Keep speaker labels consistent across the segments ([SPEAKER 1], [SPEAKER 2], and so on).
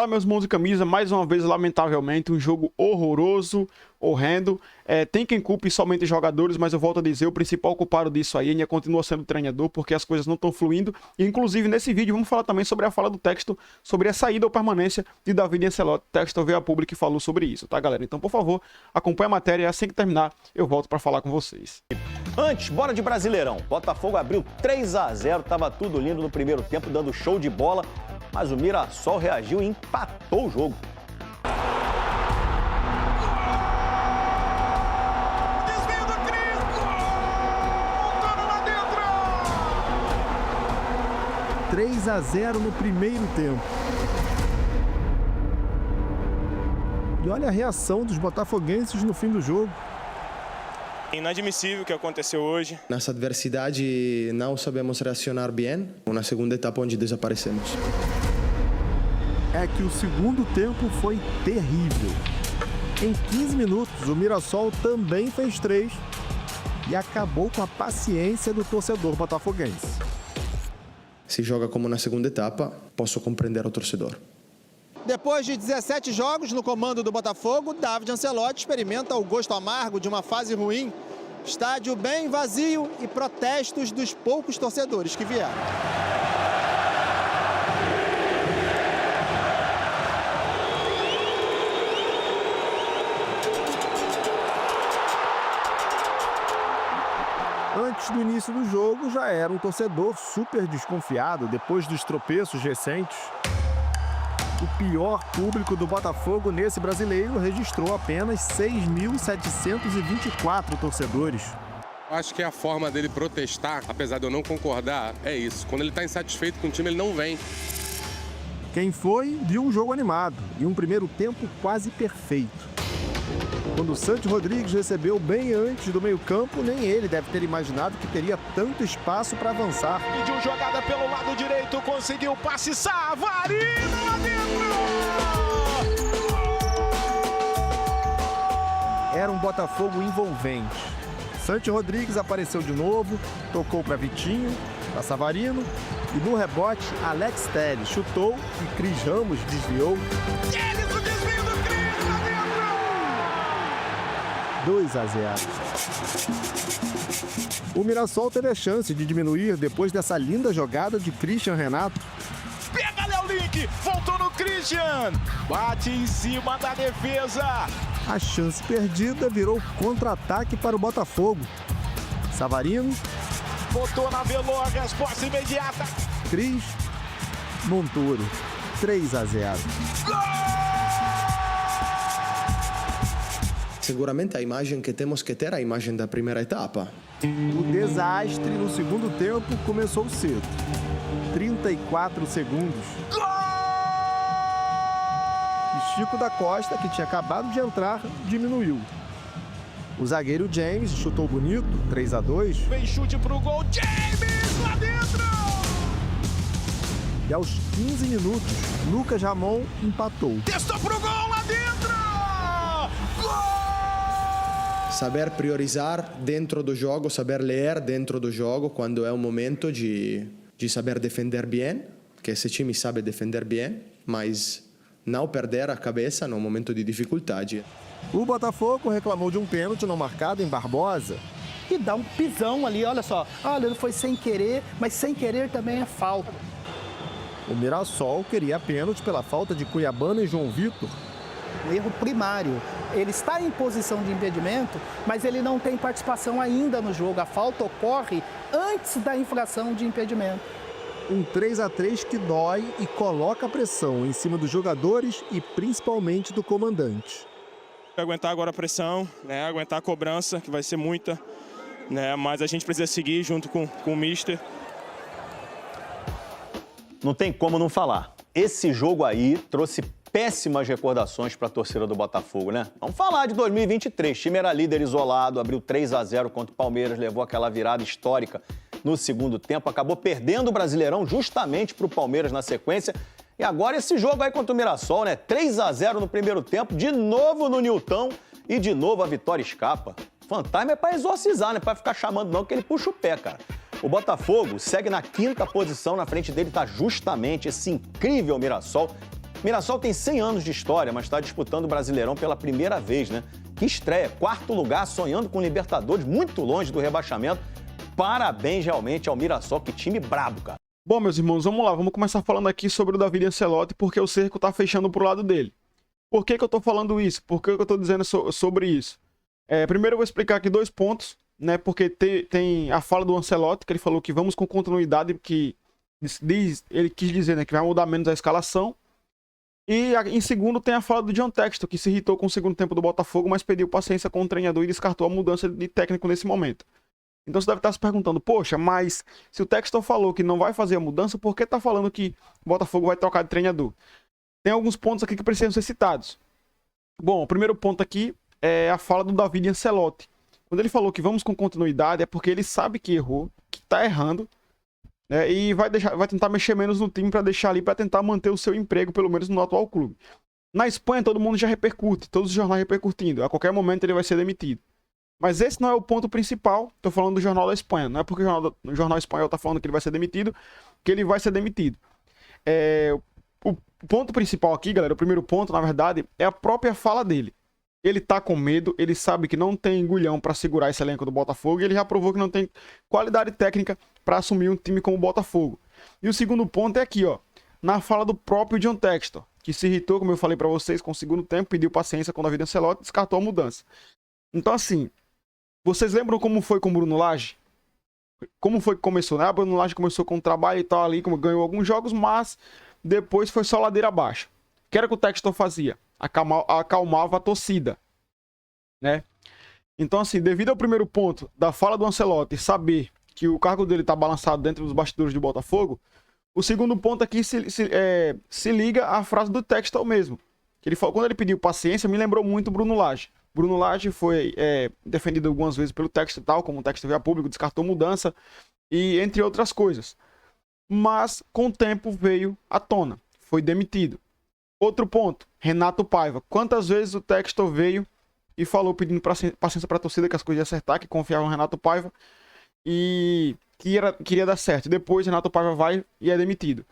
[SPEAKER 1] Fala, meus mãos de camisa, mais uma vez, lamentavelmente, um jogo horroroso, horrendo. Tem quem culpe somente os jogadores, mas eu volto a dizer, o principal culpado disso aí ainda continua sendo o treinador, porque as coisas não estão fluindo. E, inclusive, nesse vídeo, vamos falar também sobre a fala do Textor, sobre a saída ou permanência de David Ancelotti. O Textor veio a público e falou sobre isso, tá, galera? Então, por favor, acompanhe a matéria e assim que terminar, eu volto para falar com vocês.
[SPEAKER 2] Antes, bora de Brasileirão. Botafogo abriu 3-0, tava tudo lindo no primeiro tempo, dando show de bola, mas o Mirassol reagiu e empatou o jogo.
[SPEAKER 3] Desvio do Cris! Voltando lá dentro!
[SPEAKER 4] 3-0 no primeiro tempo. E olha a reação dos botafoguenses no fim do jogo.
[SPEAKER 5] Inadmissível o que aconteceu hoje.
[SPEAKER 6] Nessa adversidade não sabemos reacionar bem. Na segunda etapa onde desaparecemos.
[SPEAKER 4] É que o segundo tempo foi terrível. Em 15 minutos, o Mirassol também fez 3 e acabou com a paciência do torcedor botafoguense.
[SPEAKER 6] Se joga como na segunda etapa, posso compreender o torcedor.
[SPEAKER 7] Depois de 17 jogos no comando do Botafogo, David Ancelotti experimenta o gosto amargo de uma fase ruim. Estádio bem vazio e protestos dos poucos torcedores que vieram.
[SPEAKER 4] Antes do início do jogo, já era um torcedor super desconfiado depois dos tropeços recentes. O pior público do Botafogo nesse brasileiro registrou apenas 6.724 torcedores.
[SPEAKER 8] Acho que a forma dele protestar, apesar de eu não concordar, é isso. Quando ele está insatisfeito com o time, ele não vem.
[SPEAKER 4] Quem foi, viu um jogo animado e um primeiro tempo quase perfeito. Quando o Santi Rodrigues recebeu bem antes do meio-campo, nem ele deve ter imaginado que teria tanto espaço para avançar.
[SPEAKER 3] Pediu jogada pelo lado direito, conseguiu passe, Savarino lá dentro!
[SPEAKER 4] Era um Botafogo envolvente. Santi Rodrigues apareceu de novo, tocou para Vitinho, para Savarino e no rebote, Alex Telles chutou e Cris Ramos desviou.
[SPEAKER 3] Eles, o desvio do Cris lá dentro!
[SPEAKER 4] 2-0. O Mirassol teve a chance de diminuir depois dessa linda jogada de Christian Renato.
[SPEAKER 3] Pega Léo Link, voltou no Christian, bate em cima da defesa.
[SPEAKER 4] A chance perdida virou contra-ataque para o Botafogo. Savarino,
[SPEAKER 3] Botou na Veló, resposta imediata.
[SPEAKER 4] Cris, Montoro, 3-0.
[SPEAKER 6] Seguramente a imagem que temos que ter é a imagem da primeira etapa.
[SPEAKER 4] O desastre no segundo tempo começou cedo. 34 segundos. E Chico da Costa, que tinha acabado de entrar, diminuiu. O zagueiro James chutou bonito, 3-2.
[SPEAKER 3] Vem chute pro gol, James lá dentro!
[SPEAKER 4] E aos 15 minutos, Lucas Ramon empatou.
[SPEAKER 3] Testou pro gol lá dentro! Gol!
[SPEAKER 6] Saber priorizar dentro do jogo, saber ler dentro do jogo quando é o momento de saber defender bem, que esse time sabe defender bem, mas não perder a cabeça no momento de dificuldade.
[SPEAKER 4] O Botafogo reclamou de um pênalti não marcado em Barbosa.
[SPEAKER 9] E dá um pisão ali, olha só. Olha, ele foi sem querer, mas sem querer também é falta.
[SPEAKER 4] O Mirassol queria pênalti pela falta de Cuiabano e João Vitor.
[SPEAKER 9] Um erro primário. Ele está em posição de impedimento, mas ele não tem participação ainda no jogo. A falta ocorre antes da infração de impedimento.
[SPEAKER 4] Um 3-3 que dói e coloca pressão em cima dos jogadores e principalmente do comandante.
[SPEAKER 5] Aguentar agora a pressão, né? Aguentar a cobrança, que vai ser muita, né? Mas a gente precisa seguir junto com o Mister.
[SPEAKER 2] Não tem como não falar. Esse jogo aí trouxe péssimas recordações para a torcida do Botafogo, né? Vamos falar de 2023. O time era líder isolado, abriu 3-0 contra o Palmeiras, levou aquela virada histórica no segundo tempo, acabou perdendo o Brasileirão justamente para o Palmeiras na sequência. E agora esse jogo aí contra o Mirassol, né? 3-0 no primeiro tempo, de novo no Nilton e de novo a vitória escapa. Fantasma é para exorcizar, não é para ficar chamando não, que ele puxa o pé, cara. O Botafogo segue na 5ª posição, na frente dele está justamente esse incrível Mirassol, Mirassol tem 100 anos de história, mas está disputando o Brasileirão pela primeira vez, né? Que estreia, 4º lugar, sonhando com Libertadores, muito longe do rebaixamento. Parabéns realmente ao Mirassol, que time brabo, cara.
[SPEAKER 1] Bom, meus irmãos, vamos lá. Vamos começar falando aqui sobre o David Ancelotti, porque o cerco tá fechando pro lado dele. Por que que eu tô falando isso? Por que que eu tô dizendo sobre isso? Primeiro eu vou explicar aqui 2 pontos, né? Porque tem a fala do Ancelotti, que ele falou que vamos com continuidade, que ele quis dizer, né, que vai mudar menos a escalação. E em segundo tem a fala do John Textor, que se irritou com o segundo tempo do Botafogo, mas pediu paciência com o treinador e descartou a mudança de técnico nesse momento. Então você deve estar se perguntando, poxa, mas se o Textor falou que não vai fazer a mudança, por que tá falando que o Botafogo vai trocar de treinador? Tem alguns pontos aqui que precisam ser citados. Bom, o primeiro ponto aqui é a fala do David Ancelotti. Quando ele falou que vamos com continuidade, é porque ele sabe que errou, que tá errando, né, e vai tentar mexer menos no time para deixar ali, para tentar manter o seu emprego, pelo menos no atual clube. Na Espanha, todo mundo já repercute, todos os jornais repercutindo. A qualquer momento ele vai ser demitido. Mas esse não é o ponto principal. Tô falando do Jornal da Espanha. Não é porque o jornal espanhol tá falando que ele vai ser demitido, que ele vai ser demitido. O ponto principal aqui, galera, o primeiro ponto, na verdade, é a própria fala dele. Ele tá com medo, ele sabe que não tem engulhão para segurar esse elenco do Botafogo, e ele já provou que não tem qualidade técnica para assumir um time como o Botafogo. E o segundo ponto é aqui, ó, na fala do próprio John Textor, que se irritou, como eu falei para vocês, com o segundo tempo, pediu paciência com o David Ancelotti e descartou a mudança. Então, assim, vocês lembram como foi com o Bruno Lage? Como foi que começou, né? O Bruno Lage começou com um trabalho e tal ali, como ganhou alguns jogos, mas depois foi só ladeira abaixo. O que era que o Textor fazia? Acalmava a torcida, né? Então, assim, devido ao primeiro ponto da fala do Ancelotti, saber que o cargo dele tá balançado dentro dos bastidores de Botafogo, o segundo ponto aqui se liga à frase do Textor mesmo. Que ele falou, quando ele pediu paciência, me lembrou muito o Bruno Lage. Bruno Lage foi defendido algumas vezes pelo Textor e tal, como o Textor veio a público, descartou mudança, e entre outras coisas. Mas, com o tempo, veio à tona. Foi demitido. Outro ponto, Renato Paiva. Quantas vezes o Textor veio e falou pedindo paciência para a torcida, que as coisas iam acertar, que confiava no Renato Paiva e que queria dar certo. Depois, Renato Paiva vai e é demitido.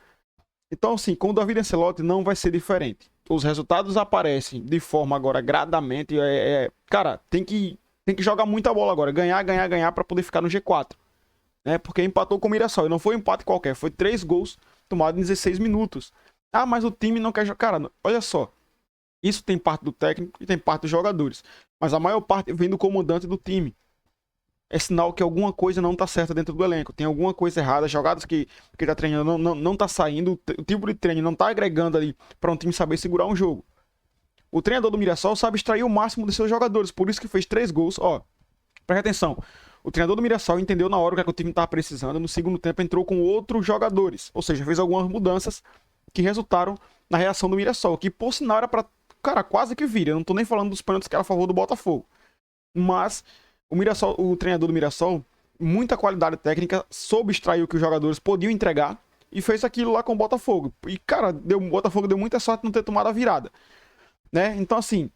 [SPEAKER 1] Então, assim, com o David Ancelotti não vai ser diferente. Os resultados aparecem de forma agora gradamente. Cara, tem que jogar muita bola agora. Ganhar para poder ficar no G4. Né? Porque empatou com o Mirassol. E não foi um empate qualquer. Foi 3 gols tomados em 16 minutos. Ah, mas o time não quer jogar. Cara, olha só. Isso tem parte do técnico e tem parte dos jogadores. Mas a maior parte vem do comandante do time. É sinal que alguma coisa não tá certa dentro do elenco. Tem alguma coisa errada. Jogadas que tá treinando não tá saindo. O tipo de treino não tá agregando ali para um time saber segurar um jogo. O treinador do Mirassol sabe extrair o máximo de seus jogadores. Por isso que fez 3 gols. Ó, presta atenção. O treinador do Mirassol entendeu na hora o que o time tava precisando. No segundo tempo entrou com outros jogadores. Ou seja, fez algumas mudanças que resultaram na reação do Mirassol. Que por sinal era pra... Cara, quase que vira. Eu não tô nem falando dos pênaltis que era a favor do Botafogo. Mas... O treinador do Mirassol, muita qualidade técnica, soube extrair o que os jogadores podiam entregar e fez aquilo lá com o Botafogo. E, cara, o Botafogo deu muita sorte não ter tomado a virada. Né? Então, assim,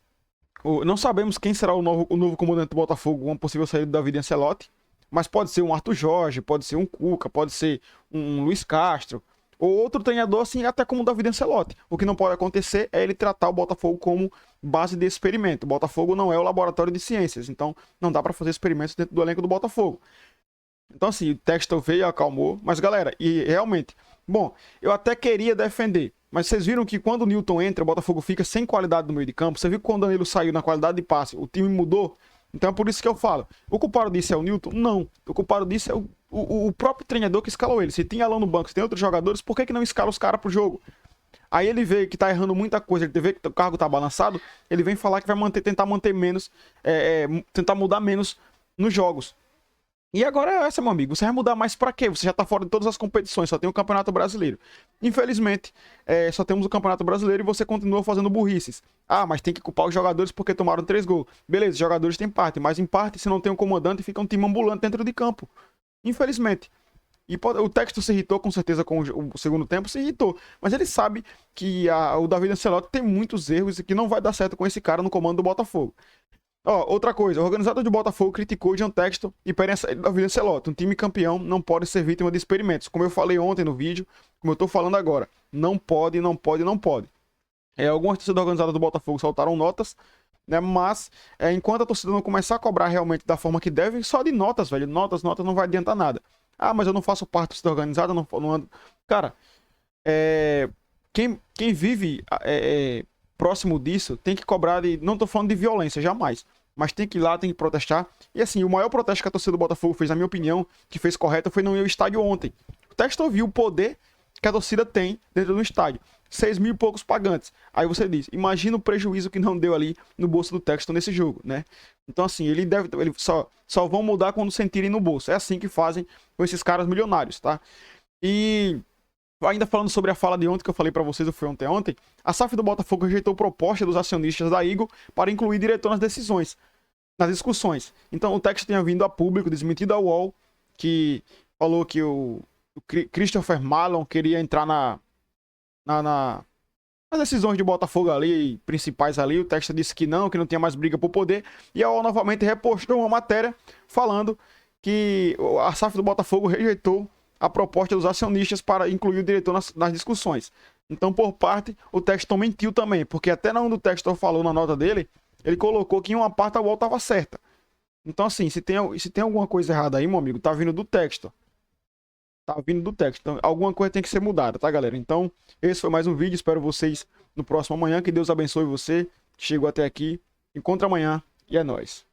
[SPEAKER 1] não sabemos quem será o novo comandante do Botafogo, uma possível saída do David Ancelotti, mas pode ser um Arthur Jorge, pode ser um Cuca, pode ser um Luiz Castro, ou outro treinador, assim, até como o David Ancelotti. O que não pode acontecer é ele tratar o Botafogo como base de experimento. O Botafogo não é o laboratório de ciências, então não dá para fazer experimentos dentro do elenco do Botafogo. Então, assim, o Textor veio, acalmou, mas galera, e realmente, bom, eu até queria defender, mas vocês viram que quando o Newton entra, o Botafogo fica sem qualidade no meio de campo. Você viu que quando o Danilo saiu na qualidade de passe, o time mudou? Então é por isso que eu falo. O culpado disso é o Newton? Não. O culpado disso é o próprio treinador que escalou ele. Se tem Alão no banco, se tem outros jogadores, por que não escala os caras pro jogo? Aí ele vê que tá errando muita coisa, ele vê que o cargo tá balançado, ele vem falar que vai tentar manter menos, tentar mudar menos nos jogos. E agora é essa, meu amigo. Você vai mudar mais pra quê? Você já tá fora de todas as competições, só tem o Campeonato Brasileiro. Infelizmente, só temos o Campeonato Brasileiro e você continua fazendo burrices. Ah, mas tem que culpar os jogadores porque tomaram 3 gols. Beleza, os jogadores têm parte, mas em parte, se não tem um comandante, fica um time ambulante dentro de campo. Infelizmente. E o Textor se irritou, com certeza, com o segundo tempo, se irritou. Mas ele sabe que o David Ancelotti tem muitos erros e que não vai dar certo com esse cara no comando do Botafogo. Ó, outra coisa, o organizador de Botafogo criticou o John Textor e pedem a saída do David Ancelotti. Um time campeão não pode ser vítima de experimentos. Como eu falei ontem no vídeo, como eu tô falando agora. Não pode. Algumas torcidas organizadas do Botafogo soltaram notas, né? Mas enquanto a torcida não começar a cobrar realmente da forma que deve, só de notas, velho. Notas não vai adiantar nada. Ah, mas eu não faço parte da torcida organizada, não ando. Cara, quem vive próximo disso tem que cobrar de. Não tô falando de violência, jamais. Mas tem que ir lá, tem que protestar. E assim, o maior protesto que a torcida do Botafogo fez, na minha opinião, que fez correto, foi não ir ao estádio ontem. O Textor viu o poder que a torcida tem dentro do estádio. 6 mil e poucos pagantes. Aí você diz, imagina o prejuízo que não deu ali no bolso do Textor nesse jogo, né? Então assim, ele só vão mudar quando sentirem no bolso. É assim que fazem com esses caras milionários, tá? E ainda falando sobre a fala de ontem, que eu falei pra vocês, foi ontem, a SAF do Botafogo rejeitou proposta dos acionistas da Eagle para incluir diretor nas decisões, nas discussões. Então o Textor tinha vindo a público, desmentido a UOL, que falou que o Christopher Marlon queria entrar nas decisões de Botafogo ali, principais ali. O Textor disse que não tinha mais briga por poder. E a UOL novamente repostou uma matéria falando que a SAF do Botafogo rejeitou a proposta dos acionistas para incluir o diretor nas discussões. Então, por parte, o Textor mentiu também, porque até onde o Textor falou na nota dele, ele colocou que em uma parte a UOL estava certa. Então, assim, se tem alguma coisa errada aí, meu amigo, tá vindo do Textor. Tá vindo do Textor. Então, alguma coisa tem que ser mudada, tá, galera? Então, esse foi mais um vídeo. Espero vocês no próximo amanhã. Que Deus abençoe você que chegou até aqui. Encontra amanhã e é nóis.